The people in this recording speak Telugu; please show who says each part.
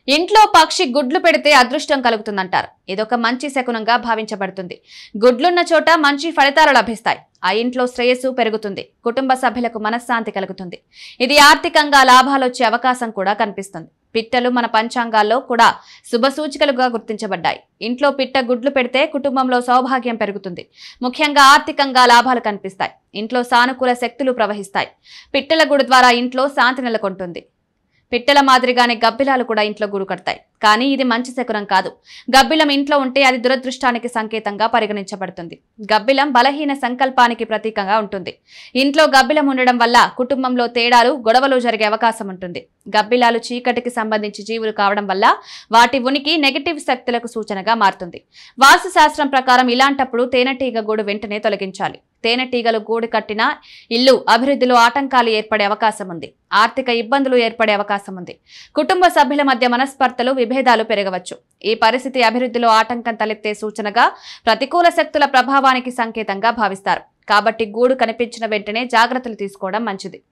Speaker 1: ఇంట్లో పక్షి గుడ్లు పెడితే అదృష్టం కలుగుతుందంటారు. ఇదొక మంచి శకునంగా భావించబడుతుంది. గుడ్లున్న చోట మంచి ఫలితాలు లభిస్తాయి. ఆ ఇంట్లో శ్రేయస్సు పెరుగుతుంది. కుటుంబ సభ్యులకు మనశ్శాంతి కలుగుతుంది. ఇది ఆర్థికంగా లాభాలొచ్చే అవకాశం కూడా కనిపిస్తుంది. పిట్టలు మన పంచాంగాల్లో కూడా శుభసూచికలుగా గుర్తించబడ్డాయి. ఇంట్లో పిట్ట గుడ్లు పెడితే కుటుంబంలో సౌభాగ్యం పెరుగుతుంది. ముఖ్యంగా ఆర్థికంగా లాభాలు కనిపిస్తాయి. ఇంట్లో సానుకూల శక్తులు ప్రవహిస్తాయి. పిట్టల గూడు ద్వారా ఇంట్లో శాంతి నెలకొంటుంది. పిట్టల మాదిరిగానే గబ్బిలాలు కూడా ఇంట్లో గూడు కడతాయి. కానీ ఇది మంచి శకునం కాదు. గబ్బిలం ఇంట్లో ఉంటే అది దురదృష్టానికి సంకేతంగా పరిగణించబడుతుంది. గబ్బిలం బలహీన సంకల్పానికి ప్రతీకంగా ఉంటుంది. ఇంట్లో గబ్బిలం ఉండడం వల్ల కుటుంబంలో తేడాలు, గొడవలు జరిగే అవకాశం ఉంటుంది. గబ్బిలాలు చీకటికి సంబంధించి జీవులు కావడం వల్ల వాటి ఉనికి నెగటివ్ శక్తులకు సూచనగా మారుతుంది. వాస్తు శాస్త్రం ప్రకారం ఇలాంటప్పుడు తేనెటీగ గూడు వెంటనే తొలగించాలి. తేనెటీగలు గూడు కట్టిన ఇల్లు అభివృద్ధిలో ఆటంకాలు ఏర్పడే అవకాశం ఉంది. ఆర్థిక ఇబ్బందులు ఏర్పడే అవకాశం ఉంది. కుటుంబ సభ్యుల మధ్య మనస్పర్ధలు, విభేదాలు పెరగవచ్చు. ఈ పరిస్థితి అభివృద్ధిలో ఆటంకం తలెత్తే సూచనగా, ప్రతికూల శక్తుల ప్రభావానికి సంకేతంగా భావిస్తారు. కాబట్టి గూడు కనిపించిన వెంటనే జాగ్రత్తలు తీసుకోవడం మంచిది.